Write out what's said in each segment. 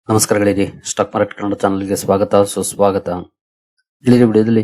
ನಮಸ್ಕಾರಗಳಿರಿ. Stock market Kannada ಚಾನಲ್ಗೆ ಸ್ವಾಗತ, ಸುಸ್ವಾಗತ. ಇಲ್ಲಿನ ವಿಡಿಯೋದಲ್ಲಿ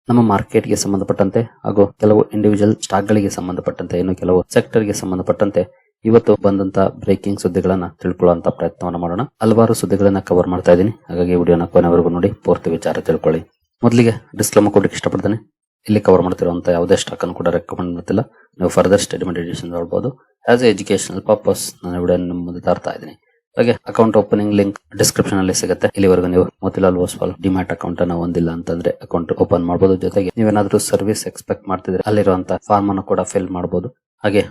ನಮ್ಮ ಮಾರ್ಕೆಟ್ಗೆ ಸಂಬಂಧಪಟ್ಟಂತೆ ಹಾಗೂ ಕೆಲವು ಇಂಡಿವಿಜುವಲ್ ಸ್ಟಾಕ್ಗಳಿಗೆ ಸಂಬಂಧಪಟ್ಟಂತೆ, ಇನ್ನು ಕೆಲವು ಸೆಕ್ಟರ್ಗೆ ಸಂಬಂಧಪಟ್ಟಂತೆ ಇವತ್ತು ಬಂದಂತ ಬ್ರೇಕಿಂಗ್ ಸುದ್ದಿಗಳನ್ನ ತಿಳ್ಕೊಳ್ಳುವಂತ ಪ್ರಯತ್ನವನ್ನ ಮಾಡೋಣ. ಹಲವಾರು ಸುದ್ದಿಗಳನ್ನ ಕವರ್ ಮಾಡ್ತಾ ಇದ್ದೀನಿ, ಹಾಗಾಗಿ ವಿಡಿಯೋನ ಕೊನೆವರೆಗೂ ನೋಡಿ ಪೂರ್ತಿ ವಿಚಾರ ತಿಳ್ಕೊಳ್ಳಿ. ಮೊದಲಿಗೆ ಡಿಸ್ಕ್ಲೇಮರ್ ಕೊಡಲಿಕ್ಕೆ ಇಷ್ಟಪಡ್ತೇನೆ. ಇಲ್ಲಿ ಕವರ್ ಮಾಡ್ತಿರುವಂತಹ ಯಾವುದೇ ಸ್ಟಾಕ್ ಅನ್ನು ಕೂಡ ರೆಕಮೆಂಡ್ ಮಾಡ್ತಿಲ್ಲ. ನೀವು ಫರ್ದರ್ ಸ್ಟಡಿ ಮೆಡಿಟೇಷನ್ ನೋಡಬಹುದು. ಆಸ್ ಎ ಎಜುಕೇಶನಲ್ ಪರ್ಪಸ್ ನಾನು ವಿಡಿಯೋ ನಿಮ್ಮ ಮುಂದೆ ತರ್ತಾ ಇದ್ದೀನಿ. ಹಾಗೆ ಅಕೌಂಟ್ ಓಪನಿಂಗ್ ಲಿಂಕ್ ಡಿಸ್ಕ್ರಿಪ್ಷನ್ ಅಲ್ಲಿ ಸಿಗುತ್ತೆ. ಇಲ್ಲಿವರೆಗೂ ನೀವು ಮೋತಿಲಾಲ್ ಓಸ್ವಾಲ್ ಡಿಮ್ಯಾಟ್ ಅಕೌಂಟ್ ಅನ್ನು ಹೊಂದಿಲ್ಲ ಅಂತಂದ್ರೆ ಅಕೌಂಟ್ ಓಪನ್ ಮಾಡಬಹುದು. ಜೊತೆಗೆ ನೀವೇನಾದ್ರೂ ಸರ್ವಿಸ್ ಎಕ್ಸ್ಪೆಕ್ಟ್ ಮಾಡ್ತಿದ್ರೆ ಅಲ್ಲಿರುವಂತಹ ಫಾರ್ಮ್ ಅನ್ನು ಕೂಡ ಫಿಲ್ ಮಾಡಬಹುದು. ಹಾಗೆ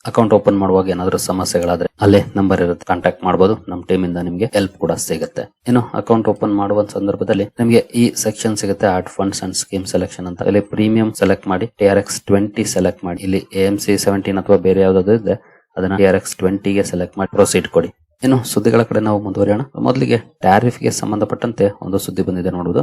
ಅಕೌಂಟ್ ಓಪನ್ ಮಾಡುವಾಗ ಏನಾದ್ರೂ ಸಮಸ್ಯೆಗಳಾದ್ರೆ ಅಲ್ಲೇ ನಂಬರ್ ಇರುತ್ತೆ, ಕಾಂಟ್ಯಾಕ್ಟ್ ಮಾಡಬಹುದು. ನಮ್ಮ ಟೀಮ್ ಇಂದ ನಿಮಗೆ ಹೆಲ್ಪ್ ಕೂಡ ಸಿಗುತ್ತೆ. ಇನ್ನು ಅಕೌಂಟ್ ಓಪನ್ ಮಾಡುವ ಸಂದರ್ಭದಲ್ಲಿ ನಿಮಗೆ ಈ ಸೆಕ್ಷನ್ ಸಿಗುತ್ತೆ, add funds and scheme selection ಅಂತ. ಇಲ್ಲಿ ಪ್ರೀಮಿಯಂ ಸೆಲೆಕ್ಟ್ ಮಾಡಿ TRX20 ಸೆಲೆಕ್ಟ್ ಮಾಡಿ. ಇಲ್ಲಿ AMC 17 ಅಥವಾ ಬೇರೆ ಯಾವ್ದಾದ್ರು ಇದ್ರೆ ಅದನ್ನ TRX20 ಗೆ ಸೆಲೆಕ್ಟ್ ಮಾಡಿ ಪ್ರೊಸೀಡ್ ಕೊಡಿ. ಇನ್ನು ಸುದ್ದಿಗಳ ಕಡೆ ನಾವು ಮುಂದುವರಿಯೋಣ. ಮೊದಲಿಗೆ ಟ್ಯಾರಿಫ್ ಗೆ ಸಂಬಂಧಪಟ್ಟಂತೆ ಒಂದು ಸುದ್ದಿ ಬಂದಿದೆ ನೋಡುವುದು.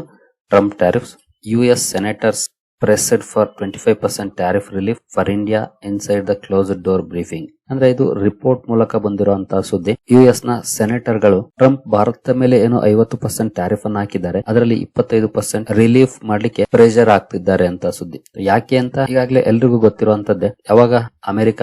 Trump tariffs. US senators pressed for 25% tariff relief for India inside the closed door briefing. ಅಂದ್ರೆ ಇದು ರಿಪೋರ್ಟ್ ಮೂಲಕ ಬಂದಿರುವಂತಹ ಸುದ್ದಿ. US ನ ಸೆನೆಟರ್ ಗಳು ಟ್ರಂಪ್ ಭಾರತದ ಮೇಲೆ ಏನು 50% ಟ್ಯಾರಿಫ್ ಅನ್ನು ಹಾಕಿದ್ದಾರೆ, ಅದರಲ್ಲಿ 25% ರಿಲೀಫ್ ಮಾಡ್ಲಿಕ್ಕೆ ಪ್ರೆಷರ್ ಆಗ್ತಿದ್ದಾರೆ ಅಂತ ಸುದ್ದಿ. ಯಾಕೆ ಅಂತ ಈಗಾಗಲೇ ಎಲ್ರಿಗೂ ಗೊತ್ತಿರುವಂತದ್ದೇ. ಯಾವಾಗ ಅಮೆರಿಕ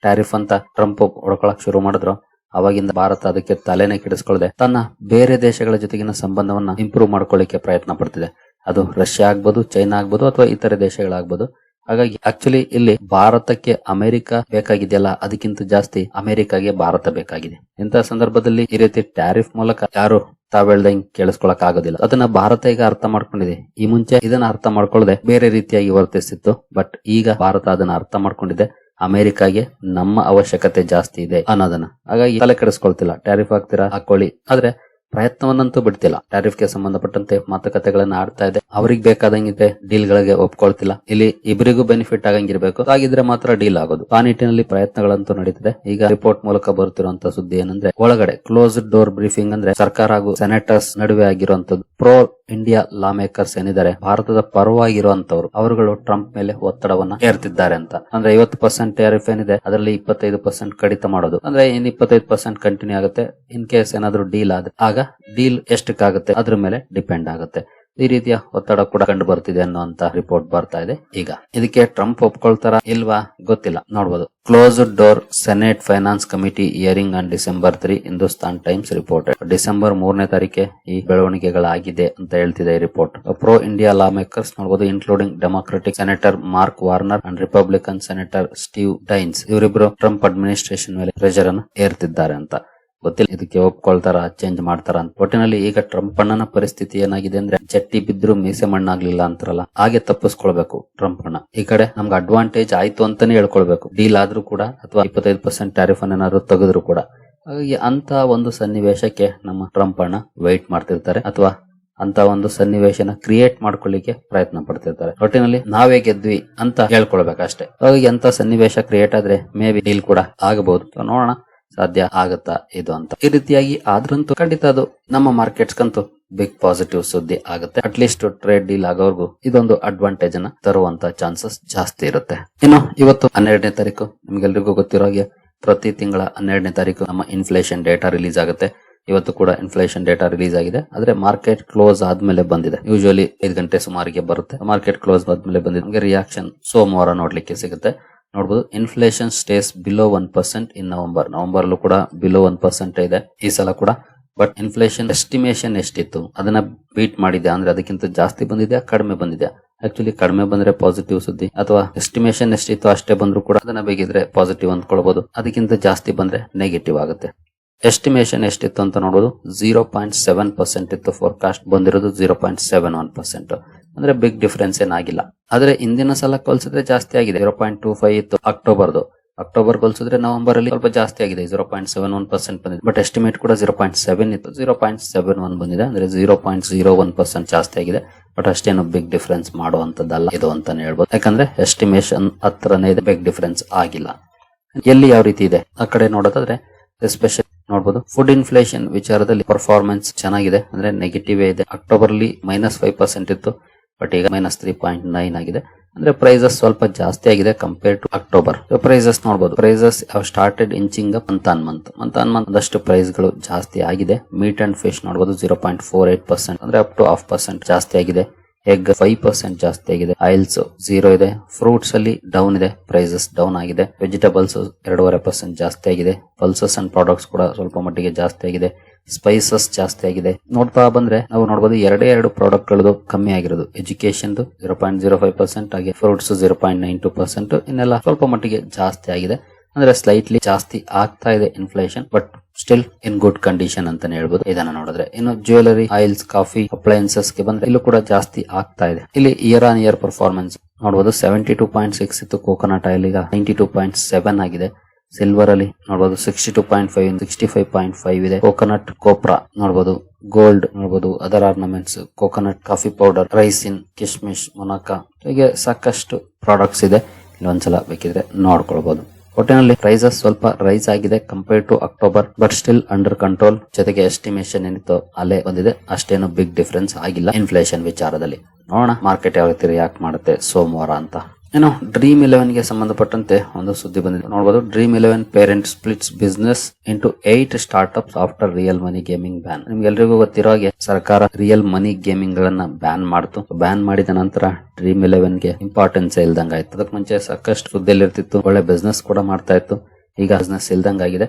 ಟ್ಯಾರಿಫ್ ಅಂತ ಟ್ರಂಪ್ ಹೊಡ್ಕೊಳಕ್ ಶುರು ಮಾಡಿದ್ರು, ಅವಾಗಿಂದ ಭಾರತ ಅದಕ್ಕೆ ತಲೆನೇ ಕೆಡಿಸ್ಕೊಳ್ಳದೆ ತನ್ನ ಬೇರೆ ದೇಶಗಳ ಜೊತೆಗಿನ ಸಂಬಂಧವನ್ನ ಇಂಪ್ರೂವ್ ಮಾಡ್ಕೊಳ್ಳಿಕ್ಕೆ ಪ್ರಯತ್ನ ಪಡ್ತಿದೆ. ಅದು ರಷ್ಯಾ ಆಗ್ಬೋದು, ಚೈನಾ ಆಗ್ಬೋದು, ಅಥವಾ ಇತರೆ ದೇಶಗಳಾಗ್ಬೋದು. ಹಾಗಾಗಿ ಆಕ್ಚುಲಿ ಇಲ್ಲಿ ಭಾರತಕ್ಕೆ ಅಮೆರಿಕ ಬೇಕಾಗಿದೆಯಲ್ಲ, ಅದಕ್ಕಿಂತ ಜಾಸ್ತಿ ಅಮೆರಿಕಾಗೆ ಭಾರತ ಬೇಕಾಗಿದೆ. ಇಂತಹ ಸಂದರ್ಭದಲ್ಲಿ ಈ ರೀತಿ ಟ್ಯಾರಿಫ್ ಮೂಲಕ ಯಾರು ತಾವೆಳ್ದಂಗೆ ಕೇಳಿಸ್ಕೊಳಕ್ ಆಗೋದಿಲ್ಲ. ಅದನ್ನ ಭಾರತ ಈಗ ಅರ್ಥ ಮಾಡ್ಕೊಂಡಿದೆ. ಈ ಮುಂಚೆ ಇದನ್ನ ಅರ್ಥ ಮಾಡ್ಕೊಳ್ಳದೆ ಬೇರೆ ರೀತಿಯಾಗಿ ವರ್ತಿಸ್ತಿತ್ತು. ಬಟ್ ಈಗ ಭಾರತ ಅದನ್ನ ಅರ್ಥ ಮಾಡ್ಕೊಂಡಿದೆ. ಅಮೆರಿಕಾಗೆ ನಮ್ಮ ಅವಶ್ಯಕತೆ ಜಾಸ್ತಿ ಇದೆ ಅನ್ನೋದನ್ನ. ಹಾಗಾಗಿ ತಲೆ ಕೆಡಿಸ್ಕೊಳ್ತಿಲ್ಲ. ಟ್ಯಾರಿಫ್ ಹಾಕ್ತೀರಾ ಹಾಕೊಳ್ಳಿ, ಆದ್ರೆ ಪ್ರಯತ್ನವನ್ನಂತೂ ಬಿಡ್ತಿಲ್ಲ. ಟ್ಯಾರಿಫ್ ಗೆ ಸಂಬಂಧಪಟ್ಟಂತೆ ಮಾತುಕತೆಗಳನ್ನ ಆಡ್ತಾ ಇದೆ. ಅವ್ರಿಗೆ ಬೇಕಾದಂಗಿದೆ ಡೀಲ್ ಗಳಿಗೆ ಒಪ್ಕೊಳ್ತಿಲ್ಲ. ಇಲ್ಲಿ ಇಬ್ಬರಿಗೂ ಬೆನಿಫಿಟ್ ಆಗಂಗಿರ್ಬೇಕು, ಹಾಗಿದ್ರೆ ಮಾತ್ರ ಡೀಲ್ ಆಗೋದು. ಆ ನಿಟ್ಟಿನಲ್ಲಿ ಪ್ರಯತ್ನಗಳಂತೂ ನಡೀತಿದೆ. ಈಗ ರಿಪೋರ್ಟ್ ಮೂಲಕ ಬರುತ್ತಿರುವಂತಹ ಸುದ್ದಿ ಏನಂದ್ರೆ, ಒಳಗಡೆ ಕ್ಲೋಸ್ಡ್ ಡೋರ್ ಬ್ರೀಫಿಂಗ್ ಅಂದ್ರೆ ಸರ್ಕಾರ ಹಾಗೂ ಸೆನೆಟರ್ಸ್ ನಡುವೆ ಆಗಿರುವಂತದ್ದು. ಪ್ರೋ ಇಂಡಿಯಾ ಲಾ ಮೇಕರ್ಸ್ ಏನಿದ್ದಾರೆ, ಭಾರತದ ಪರವಾಗಿರುವಂತವ್ರು, ಅವರುಗಳು ಟ್ರಂಪ್ ಮೇಲೆ ಒತ್ತಡವನ್ನ ಹೇರ್ತಿದ್ದಾರೆ ಅಂತ. ಅಂದ್ರೆ 50% ಟ್ಯಾರಿಫ್ ಏನಿದೆ ಅದರಲ್ಲಿ 25% ಕಡಿತ ಮಾಡೋದು. ಅಂದ್ರೆ ಇನ್ 25% ಕಂಟಿನ್ಯೂ ಆಗುತ್ತೆ. ಇನ್ ಕೇಸ್ ಏನಾದ್ರೂ ಡೀಲ್ ಆದ್ರೆ ಆಗ ಡೀಲ್ ಎಷ್ಟಕ್ಕಾಗುತ್ತೆ ಅದ್ರ ಮೇಲೆ ಡಿಪೆಂಡ್ ಆಗುತ್ತೆ. ಈ ರೀತಿಯ ಒತ್ತಡ ಕೂಡ ಕಂಡು ಬರ್ತಿದೆ ಅನ್ನುವಂತ ರಿಪೋರ್ಟ್ ಬರ್ತಾ ಇದೆ. ಈಗ ಇದಕ್ಕೆ ಟ್ರಂಪ್ ಒಪ್ಕೊಳ್ತಾರ ಇಲ್ವಾ ಗೊತ್ತಿಲ್ಲ, ನೋಡಬಹುದು. Closed door senate finance committee hearing on December 3 Hindustan Times reported. December 3ನೇ ತಾರೀಕೆ ಈ ಬೆಳವಣಿಗೆಗಳಾಗಿದೆ ಅಂತ ಹೇಳ್ತಿದೆ ಈ report. Pro India lawmakers ನೋಡಬಹುದು, including Democratic senator Mark Warner and Republican senator Steve Daines. ಇವರಿಬ್ರು ಟ್ರಂಪ್ ಅಡ್ಮಿನಿಸ್ಟ್ರೇಷನ್ ಮೇಲೆ ಪ್ರೆಷರ್ ಅನ್ನು ಏರ್ತಿದ್ದಾರೆ ಅಂತ. ಗೊತ್ತಿಲ್ಲ ಇದಕ್ಕೆ ಒಪ್ಕೊಳ್ತಾರ, ಚೇಂಜ್ ಮಾಡ್ತಾರ ಅಂತ. ಒಟ್ಟಿನಲ್ಲಿ ಈಗ ಟ್ರಂಪ್ ಅಣ್ಣನ ಪರಿಸ್ಥಿತಿ ಏನಾಗಿದೆ ಅಂದ್ರೆ, ಜಟ್ಟಿ ಬಿದ್ರು ಮೀಸೆ ಮಣ್ಣಾಗ್ಲಿಲ್ಲ ಅಂತಾರಲ್ಲ, ಹಾಗೆ ತಪ್ಪಿಸ್ಕೊಳ್ಬೇಕು ಟ್ರಂಪ್ ಅಣ್ಣ. ಈ ಕಡೆ ನಮ್ಗೆ ಅಡ್ವಾಂಟೇಜ್ ಆಯ್ತು ಅಂತಾನೆ ಹೇಳ್ಕೊಳ್ಬೇಕು. ಡೀಲ್ ಆದ್ರೂ ಕೂಡ ಅಥವಾ 25% ಟ್ಯಾರಿಫ್ ಏನಾದ್ರು ತೆಗೆದ್ರು ಕೂಡ. ಹಾಗಾಗಿ ಅಂತ ಒಂದು ಸನ್ನಿವೇಶಕ್ಕೆ ನಮ್ಮ ಟ್ರಂಪ್ ಅಣ್ಣ ವೆಯ್ಟ್ ಮಾಡ್ತಿರ್ತಾರೆ, ಅಥವಾ ಅಂತ ಒಂದು ಸನ್ನಿವೇಶನ ಕ್ರಿಯೇಟ್ ಮಾಡ್ಕೊಳ್ಳಿಕ್ಕೆ ಪ್ರಯತ್ನ ಪಡ್ತಿರ್ತಾರೆ. ಒಟ್ಟಿನಲ್ಲಿ ನಾವೇ ಗೆದ್ವಿ ಅಂತ ಹೇಳ್ಕೊಳ್ಬೇಕಷ್ಟೇ. ಹಾಗಾಗಿ ಅಂತ ಸನ್ನಿವೇಶ ಕ್ರಿಯೇಟ್ ಆದ್ರೆ ಮೇ ಬಿ ಡೀಲ್ ಕೂಡ ಆಗಬಹುದು. ನೋಡೋಣ ಸಾಧ್ಯ ಆಗತ್ತಾ ಇದು ಅಂತ. ಈ ರೀತಿಯಾಗಿ ಆದ್ರಂತೂ ಖಂಡಿತ ಅದು ನಮ್ಮ ಮಾರ್ಕೆಟ್ಸ್ ಕಂತೂ ಬಿಗ್ ಪಾಸಿಟಿವ್ ಸುದ್ದಿ ಆಗುತ್ತೆ. ಅಟ್ಲೀಸ್ಟ್ ಟ್ರೇಡ್ ಡೀಲ್ ಆಗೋರ್ಗು ಇದೊಂದು ಅಡ್ವಾಂಟೇಜ್ ಅನ್ನ ತರುವಂತ ಚಾನ್ಸಸ್ ಜಾಸ್ತಿ ಇರುತ್ತೆ. ಇನ್ನು ಇವತ್ತು 12ನೇ ತಾರೀಕು ನಿಮ್ಗೆಲ್ರಿಗೂ ಗೊತ್ತಿರೋ ಹಾಗೆ ಪ್ರತಿ ತಿಂಗಳ 12ನೇ ತಾರೀಕು ನಮ್ಮ ಇನ್ಫ್ಲೇಷನ್ ಡೇಟಾ ರಿಲೀಸ್ ಆಗುತ್ತೆ. ಇವತ್ತು ಕೂಡ ಇನ್ಫ್ಲೇಷನ್ ಡೇಟಾ ರಿಲೀಸ್ ಆಗಿದೆ. ಆದ್ರೆ ಮಾರ್ಕೆಟ್ ಕ್ಲೋಸ್ ಆದ್ಮೇಲೆ ಬಂದಿದೆ. ಯೂಶುವಲಿ 5 ಗಂಟೆ ಸುಮಾರಿಗೆ ಬರುತ್ತೆ. ಮಾರ್ಕೆಟ್ ಕ್ಲೋಸ್ ಆದ್ಮೇಲೆ ಬಂದಿದೆ. ನಮಗೆ ರಿಯಾಕ್ಷನ್ ಸೋಮವಾರ ನೋಡ್ಲಿಕ್ಕೆ ಸಿಗುತ್ತೆ. ನೋಡಬಹುದು, inflation stays below 1% in November ಅಲ್ಲೂ ಕೂಡ ಬಿಲೋ 1% ಇದೆ ಈ ಸಲ ಕೂಡ. ಬಟ್ ಇನ್ಫ್ಲೇಷನ್ ಎಸ್ಟಿಮೇಷನ್ ಎಷ್ಟಿತ್ತು ಅದನ್ನ ಬೀಟ್ ಮಾಡಿದೆ. ಅಂದ್ರೆ ಅದಕ್ಕಿಂತ ಜಾಸ್ತಿ ಬಂದಿದೆ, ಕಡಿಮೆ ಬಂದಿದೆ. ಆಕ್ಚುಲಿ ಕಡಿಮೆ ಬಂದ್ರೆ ಪಾಸಿಟಿವ್ ಸುದ್ದಿ, ಅಥವಾ ಎಸ್ಟಿಮೇಷನ್ ಎಷ್ಟಿತ್ತು ಅಷ್ಟೇ ಬಂದ್ರು ಕೂಡ ಅದನ್ನ ಬೇಕಿದ್ರೆ ಪಾಸಿಟಿವ್ ಅಂದ್ಕೊಳ್ಬಹುದು. ಅದಕ್ಕಿಂತ ಜಾಸ್ತಿ ಬಂದ್ರೆ ನೆಗೆಟಿವ್ ಆಗುತ್ತೆ. ಎಸ್ಟಿಮೇಷನ್ ಎಷ್ಟಿತ್ತು ಅಂತ ನೋಡಬಹುದು, 0.7% ಇತ್ತು. ಫೋರ್ಕಾಸ್ಟ್ ಬಂದಿರೋದು 0.71%. ಅಂದ್ರೆ ಬಿಗ್ ಡಿಫರೆನ್ಸ್ ಏನಾಗಿಲ್ಲ. ಆದ್ರೆ ಇಂದಿನ ಸಲ ಹೋಲಿಸಿದ್ರೆ ಜಾಸ್ತಿ ಆಗಿದೆ. 0.25 ಇತ್ತು ಅಕ್ಟೋಬರ್ ಹೋಲಿಸಿದ್ರೆ ನವೆಂಬರ್ ಅಲ್ಲಿ ಸ್ವಲ್ಪ ಜಾಸ್ತಿ ಆಗಿದೆ. 0.71% ಬಂದಿದೆ. ಬಟ್ ಎಸ್ಟಿಮೇಟ್ ಕೂಡ 0.7 ಇತ್ತು, 0.71 ಬಂದಿದೆ. ಅಂದ್ರೆ 0.01% ಜಾಸ್ತಿ ಆಗಿದೆ. ಬಟ್ ಅಷ್ಟೇನು ಬಿಗ್ ಡಿಫರೆನ್ಸ್ ಮಾಡುವಂತದ್ದಲ್ಲ ಇದು ಅಂತಾನೆ ಹೇಳ್ಬೋದು. ಯಾಕಂದ್ರೆ ಎಸ್ಟಿಮೇಷನ್ ಹತ್ರನೇ ಇದೆ, ಬಿಗ್ ಡಿಫರೆನ್ಸ್ ಆಗಿಲ್ಲ. ಎಲ್ಲಿ ಯಾವ ರೀತಿ ಇದೆ ಆ ಕಡೆ ನೋಡೋದಾದ್ರೆ ಎಸ್ಪೆಷಲಿ ನೋಡಬಹುದು, ಫುಡ್ ಇನ್ಫ್ಲೇಷನ್ ವಿಚಾರದಲ್ಲಿ ಪರ್ಫಾರ್ಮೆನ್ಸ್ ಚೆನ್ನಾಗಿದೆ. ಅಂದ್ರೆ ನೆಗೆಟಿವ್ ಇದೆ. ಅಕ್ಟೋಬರ್ ಅಲ್ಲಿ -5% ಇತ್ತು, ಬಟ್ ಈಗ -3.9 ಆಗಿದೆ. ಅಂದ್ರೆ ಪ್ರೈಸಸ್ ಸ್ವಲ್ಪ ಜಾಸ್ತಿ ಆಗಿದೆ ಕಂಪೇರ್ ಟು ಅಕ್ಟೋಬರ್. ಪ್ರೈಸಸ್ ನೋಡಬಹುದು, prices started inching up month on month ಒಂದಷ್ಟು ಪ್ರೈಸ್ ಗಳು ಜಾಸ್ತಿ ಆಗಿದೆ. ಮೀಟ್ ಅಂಡ್ ಫಿಶ್ ನೋಡಬಹುದು 0.48% ಅಂದ್ರೆ ಅಪ್ ಟು 0.5% ಜಾಸ್ತಿ ಆಗಿದೆ. ಎಗ್ 5% ಜಾಸ್ತಿ ಆಗಿದೆ. ಆಯಿಲ್ಸ್ 0 ಇದೆ. ಫ್ರೂಟ್ಸ್ ಅಲ್ಲಿ ಡೌನ್ ಇದೆ, ಪ್ರೈಸಸ್ ಡೌನ್ ಆಗಿದೆ. ವೆಜಿಟೇಬಲ್ಸ್ 2.5% ಜಾಸ್ತಿ ಆಗಿದೆ. ಪಲ್ಸಸ್ ಅಂಡ್ ಪ್ರಾಡಕ್ಟ್ಸ್ ಕೂಡ ಸ್ವಲ್ಪ ಮಟ್ಟಿಗೆ ಜಾಸ್ತಿ ಆಗಿದೆ. ಸ್ಪೈಸಸ್ ಜಾಸ್ತಿ ಆಗಿದೆ. ನೋಡ್ತಾ ಬಂದ್ರೆ ನಾವು ನೋಡಬಹುದು ಎರಡು ಪ್ರಾಡಕ್ಟ್ ಗಳದು ಕಮ್ಮಿ ಆಗಿರೋದು. ಎಜುಕೇಶನ್ 0.05%, ಹಾಗೆ ಫ್ರೂಟ್ಸ್ 0.92%. ಇನ್ನೆಲ್ಲ ಸ್ವಲ್ಪ ಮಟ್ಟಿಗೆ ಜಾಸ್ತಿ ಆಗಿದೆ. ಅಂದ್ರೆ ಸ್ಲೈಟ್ಲಿ ಜಾಸ್ತಿ ಆಗ್ತಾ ಇದೆ inflation, but still in good condition ಅಂತಾನೆ ಹೇಳ್ಬೋದು ಇದನ್ನ ನೋಡಿದ್ರೆ. ಇನ್ನು ಜ್ಯುವೆಲರಿ, ಆಯಿಲ್ಸ್, ಕಾಫಿ, ಅಪ್ಲಯನ್ಸಸ್ ಗೆ ಬಂದ್ರೆ ಇಲ್ಲೂ ಕೂಡ ಜಾಸ್ತಿ ಆಗ್ತಾ ಇದೆ. ಇಲ್ಲಿ ಇಯರ್ ಆನ್ ಇಯರ್ ಪರ್ಫಾರ್ಮೆನ್ಸ್ ನೋಡಬಹುದು. 72.6 ಇತ್ತು ಕೋಕೋನಟ್ ಆಯಿಲ್, ಈಗ 92.7 ಆಗಿದೆ. ಸಿಲ್ವರ್ ಅಲ್ಲಿ ನೋಡಬಹುದು 62.5, 65.5 ಇದೆ. ಕೋಕೋನಟ್ ಕೋಪ್ರಾ ನೋಡಬಹುದು. ಗೋಲ್ಡ್ ನೋಡಬಹುದು. Other ornaments, coconut coffee powder, raisin, ಕಿಶ್ಮಿಶ್, ಮೊನಾಕಾ, ಹೀಗೆ ಸಾಕಷ್ಟು ಪ್ರಾಡಕ್ಟ್ಸ್ ಇದೆ. ಇಲ್ಲೊಂದ್ಸಲ ಬೇಕಿದ್ರೆ ನೋಡ್ಕೊಳ್ಬಹುದು. ಒಟ್ಟಿನಲ್ಲಿ ಪ್ರೈಸಸ್ ಸ್ವಲ್ಪ ರೈಸ್ ಆಗಿದೆ compare to October, but still under control. ಜೊತೆಗೆ ಎಸ್ಟಿಮೇಷನ್ ಏನಿತ್ತು ಅಲ್ಲೇ ಬಂದಿದೆ, ಅಷ್ಟೇನು ಬಿಗ್ ಡಿಫರೆನ್ಸ್ ಆಗಿಲ್ಲ ಇನ್ಫ್ಲೇಷನ್ ವಿಚಾರದಲ್ಲಿ. ನೋಡೋಣ ಮಾರ್ಕೆಟ್ ಯಾವ ರೀತಿ ರಿಯಾಕ್ಟ್ ಮಾಡುತ್ತೆ ಸೋಮವಾರ ಅಂತ. ಇನ್ನು ಡ್ರೀಮ್ 11 ಗೆ ಸಂಬಂಧಪಟ್ಟಂತೆ ಒಂದು ಸುದ್ದಿ ಬಂದಿದೆ ನೋಡಬಹುದು. Dream 11 parent splits business into 8 startups after real money gaming ban. ನಿಮ್ಗೆಲ್ರಿಗೂ ಗೊತ್ತಿರೋ ಹಾಗೆ ಸರ್ಕಾರ ರಿಯಲ್ ಮನಿ ಗೇಮಿಂಗ್ ಗಳನ್ನ ಬ್ಯಾನ್ ಮಾಡ್ತು. ಬ್ಯಾನ್ ಮಾಡಿದ ನಂತರ ಡ್ರೀಮ್ 11 ಗೆ ಇಂಪಾರ್ಟೆನ್ಸ್ ಇಲ್ದಂಗ ಆಯ್ತು. ಅದಕ್ಕೆ ಮುಂಚೆ ಸಾಕಷ್ಟು ಸುದ್ದಿಯಲ್ಲಿ ಇರ್ತಿತ್ತು, ಒಳ್ಳೆ ಬಿಸ್ನೆಸ್ ಕೂಡ ಮಾಡ್ತಾ ಇತ್ತು. ಈಗ ಬಿಸ್ನೆಸ್ ಇಲ್ದಂಗಾಗಿದೆ.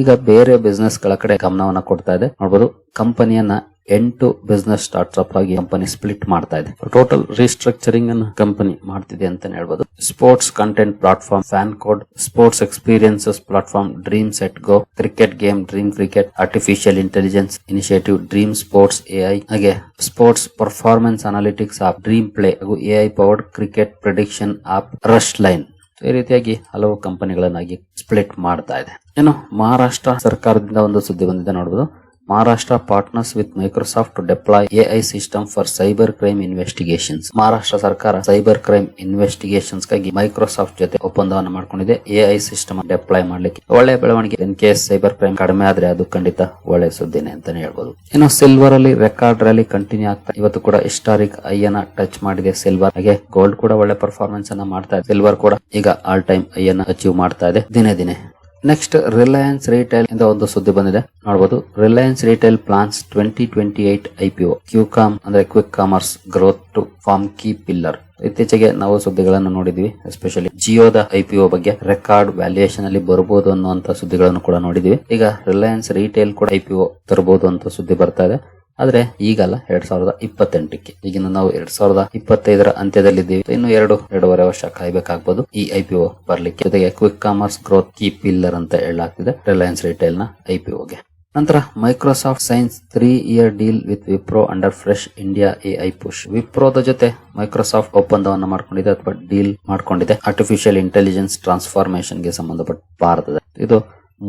ಈಗ ಬೇರೆ ಬಿಸ್ನೆಸ್ ಗಳ ಕಡೆ ಗಮನವನ್ನ ಕೊಡ್ತಾ ಇದೆ. ನೋಡಬಹುದು ಕಂಪನಿಯನ್ನ 8 ಬಿಸ್ನೆಸ್ ಸ್ಟಾರ್ಟ್ಅಪ್ ಆಗಿ ಕಂಪನಿ ಸ್ಪ್ಲಿಟ್ ಮಾಡ್ತಾ ಇದೆ. ಟೋಟಲ್ ರೀಸ್ಟ್ರಕ್ಚರಿಂಗ್ ಅನ್ನು ಕಂಪನಿ ಮಾಡ್ತಿದೆ ಅಂತಾನೆ ಹೇಳ್ಬೋದು. Sports content platform FanCode, sports experiences platform Dream Set Go, cricket game Dream Cricket, artificial intelligence initiative Dream Sports AI, ಹಾಗೆ sports performance analytics app Dream Play, ಹಾಗೂ AI powered cricket prediction app Rush Line. ಈ ರೀತಿಯಾಗಿ ಹಲವು ಕಂಪನಿಗಳನ್ನಾಗಿ split ಮಾಡ್ತಾ ಇದೆ. ಇನ್ನು ಮಹಾರಾಷ್ಟ್ರ ಸರ್ಕಾರದಿಂದ ಒಂದು ಸುದ್ದಿ ಬಂದಿದೆ ನೋಡಬಹುದು. Maharashtra partners with Microsoft to deploy AI system for cyber crime investigations. Maharashtra ಸರ್ಕಾರ ಸೈಬರ್ ಕ್ರೈಮ್ ಇನ್ವೆಸ್ಟಿಗೇಷನ್ಸ್ ಗಾಗಿ ಮೈಕ್ರೋಸಾಫ್ಟ್ ಜೊತೆ ಒಪ್ಪಂದವನ್ನು ಮಾಡ್ಕೊಂಡಿದೆ. ಎಐ ಸಿಸ್ಟಮ್ ಡಿಪ್ಲಾಯ್ ಮಾಡ್ಲಿಕ್ಕೆ ಒಳ್ಳೆ ಬೆಳವಣಿಗೆ. ಇನ್ ಕೇಸ್ ಸೈಬರ್ ಕ್ರೈಮ್ ಕಡಿಮೆ ಆದ್ರೆ ಅದು ಖಂಡಿತ ಒಳ್ಳೆ ಸುದ್ದಿನೇ ಅಂತಾನೆ ಹೇಳ್ಬೋದು. ಇನ್ನು ಸಿಲ್ವರ್ ಅಲ್ಲಿ ರೆಕಾರ್ಡ್ ರ್ಯಾಲಿ ಕಂಟಿನ್ಯೂ ಆಗ್ತಾ, ಇವತ್ತು ಕೂಡ ಹಿಸ್ಟಾರಿಕ್ ಐ ಅನ್ನ ಟಚ್ ಮಾಡಿದೆ ಸಿಲ್ವರ್. ಹಾಗೆ ಗೋಲ್ಡ್ ಕೂಡ ಒಳ್ಳೆ ಪರ್ಫಾರ್ಮೆನ್ಸ್ ಅನ್ನ ಮಾಡ್ತಾ ಇದೆ. ಸಿಲ್ವರ್ ಕೂಡ ಈಗ ಆಲ್ ಟೈಮ್ ಐ ಅನ್ನ ಅಚೀವ್ ಮಾಡ್ತಾ ಇದೆ ದಿನೇ. ನೆಕ್ಸ್ಟ್ ರಿಲಯನ್ಸ್ ರಿಟೇಲ್ ಇಂದ ಒಂದು ಸುದ್ದಿ ಬಂದಿದೆ ನೋಡಬಹುದು. Reliance retail plans 2028 IPO. Q com ಅಂದ್ರೆ quick commerce growth to form key pillar. ಇತ್ತೀಚೆಗೆ ನಾವು ಸುದ್ದಿಗಳನ್ನು ನೋಡಿದ್ವಿ, ಎಸ್ಪೆಷಲಿ ಜಿಯೋದ IPO ಬಗ್ಗೆ ರೆಕಾರ್ಡ್ ವ್ಯಾಲ್ಯೂಯೇಷನ್ ಅಲ್ಲಿ ಬರಬಹುದು ಅನ್ನುವಂತ ಸುದ್ದಿಗಳನ್ನು ಕೂಡ ನೋಡಿದ್ವಿ. ಈಗ ರಿಲಯನ್ಸ್ ರಿಟೇಲ್ ಕೂಡ IPO ತರಬಹುದು ಅಂತ ಸುದ್ದಿ ಬರ್ತಾ ಇದೆ. ಆದ್ರೆ ಈಗಲ್ಲ, 2028ಕ್ಕೆ. ಈಗಿನ ನಾವು 2025ರ ಅಂತ್ಯದಲ್ಲಿದ್ದೀವಿ. ಇನ್ನು 2.5 ವರ್ಷ ಕಾಯ್ಬೇಕಾಗಬಹುದು ಈ IPO ಬರ್ಲಿಕ್ಕೆ. ಜೊತೆಗೆ quick commerce growth key pillar ಅಂತ ಹೇಳಲಾಗ್ತಿದೆ ರಿಲಯನ್ಸ್ ರಿಟೇಲ್ ನ IPOಗೆ. ನಂತರ Microsoft signs 3-year deal with Wipro under fresh India AI push. ವಿಪ್ರೋದ ಜೊತೆ ಮೈಕ್ರೋಸಾಫ್ಟ್ ಒಪ್ಪಂದವನ್ನ ಮಾಡ್ಕೊಂಡಿದೆ ಅಥವಾ ಡೀಲ್ ಮಾಡ್ಕೊಂಡಿದೆ ಆರ್ಟಿಫಿಷಿಯಲ್ ಇಂಟೆಲಿಜೆನ್ಸ್ ಟ್ರಾನ್ಸ್ಫಾರ್ಮೇಶನ್ ಗೆ ಸಂಬಂಧಪಟ್ಟ ಭಾರತದ. ಇದು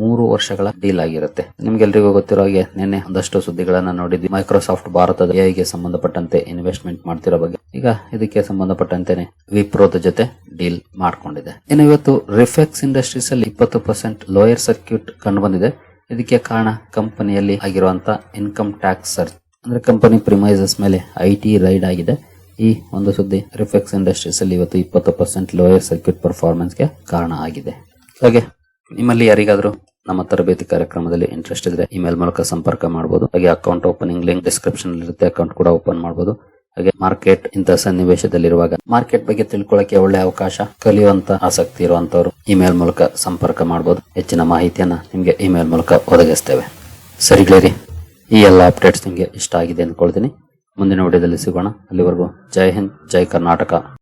3 ವರ್ಷಗಳ ಡೀಲ್ ಆಗಿರುತ್ತೆ. ನಿಮ್ಗೆಲ್ರಿಗೂ ಗೊತ್ತಿರೋ ಹಾಗೆ ನಿನ್ನೆ ಒಂದಷ್ಟು ಸುದ್ದಿಗಳನ್ನ ನೋಡಿದ್ವಿ. ಮೈಕ್ರೋಸಾಫ್ಟ್ ಭಾರತದ ಎಐಗೆ ಸಂಬಂಧಪಟ್ಟಂತೆ ಇನ್ವೆಸ್ಟ್ಮೆಂಟ್ ಮಾಡ್ತಿರೋ ಬಗ್ಗೆ. ಈಗ ಇದಕ್ಕೆ ಸಂಬಂಧಪಟ್ಟಂತೆನೆ ವಿಪ್ರೋದ ಜೊತೆ ಡೀಲ್ ಮಾಡ್ಕೊಂಡಿದೆ. ಇನ್ನು ಇವತ್ತು ರಿಫೆಕ್ಸ್ ಇಂಡಸ್ಟ್ರೀಸ್ ಅಲ್ಲಿ 20% ಲೋಯರ್ ಸರ್ಕ್ಯೂಟ್ ಕಂಡು ಬಂದಿದೆ. ಇದಕ್ಕೆ ಕಾರಣ ಕಂಪನಿಯಲ್ಲಿ ಆಗಿರುವಂತ ಇನ್ಕಮ್ ಟ್ಯಾಕ್ಸ್ ಸರ್ಚ್, ಅಂದ್ರೆ ಕಂಪನಿ ಪ್ರಿಮೈಸಸ್ ಮೇಲೆ IT ರೈಡ್ ಆಗಿದೆ. ಈ ಒಂದು ಸುದ್ದಿ ರಿಫೆಕ್ಸ್ ಇಂಡಸ್ಟ್ರೀಸ್ ಅಲ್ಲಿ ಇವತ್ತು 20% ಲೋಯರ್ ಸರ್ಕ್ಯೂಟ್ ಪರ್ಫಾರ್ಮೆನ್ಸ್ ಗೆ ಕಾರಣ ಆಗಿದೆ. ಹಾಗೆ ನಿಮ್ಮಲ್ಲಿ ಯಾರಿಗಾದ್ರೂ ನಮ್ಮ ತರಬೇತಿ ಕಾರ್ಯಕ್ರಮದಲ್ಲಿ ಇಂಟ್ರೆಸ್ಟ್ ಇದ್ರೆ ಇಮೇಲ್ ಮೂಲಕ ಸಂಪರ್ಕ ಮಾಡಬಹುದು. ಹಾಗೆ ಅಕೌಂಟ್ ಓಪನಿಂಗ್ ಲಿಂಕ್ ಡಿಸ್ಕ್ರಿಪ್ಷನ್ ಇರುತ್ತೆ, ಅಕೌಂಟ್ ಕೂಡ ಓಪನ್ ಮಾಡಬಹುದು. ಹಾಗೆ ಮಾರ್ಕೆಟ್ ಇಂಥ ಸನ್ನಿವೇಶದಲ್ಲಿರುವಾಗ ಮಾರ್ಕೆಟ್ ಬಗ್ಗೆ ತಿಳ್ಕೊಳ್ಳಕ್ಕೆ ಒಳ್ಳೆ ಅವಕಾಶ, ಕಲಿಯುವಂತ ಆಸಕ್ತಿ ಇರುವಂತವರು ಇಮೇಲ್ ಮೂಲಕ ಸಂಪರ್ಕ ಮಾಡಬಹುದು. ಹೆಚ್ಚಿನ ಮಾಹಿತಿಯನ್ನ ನಿಮ್ಗೆ ಇಮೇಲ್ ಮೂಲಕ ಒದಗಿಸ್ತೇವೆ. ಸರಿಗಳೇರಿ, ಈ ಎಲ್ಲ ಅಪ್ಡೇಟ್ಸ್ ನಿಮ್ಗೆ ಇಷ್ಟ ಆಗಿದೆ ಅಂದ್ಕೊಳ್ತೀನಿ. ಮುಂದಿನ ವಿಡಿಯೋದಲ್ಲಿ ಸಿಗೋಣ. ಅಲ್ಲಿವರೆಗೂ ಜೈ ಹಿಂದ್, ಜೈ ಕರ್ನಾಟಕ.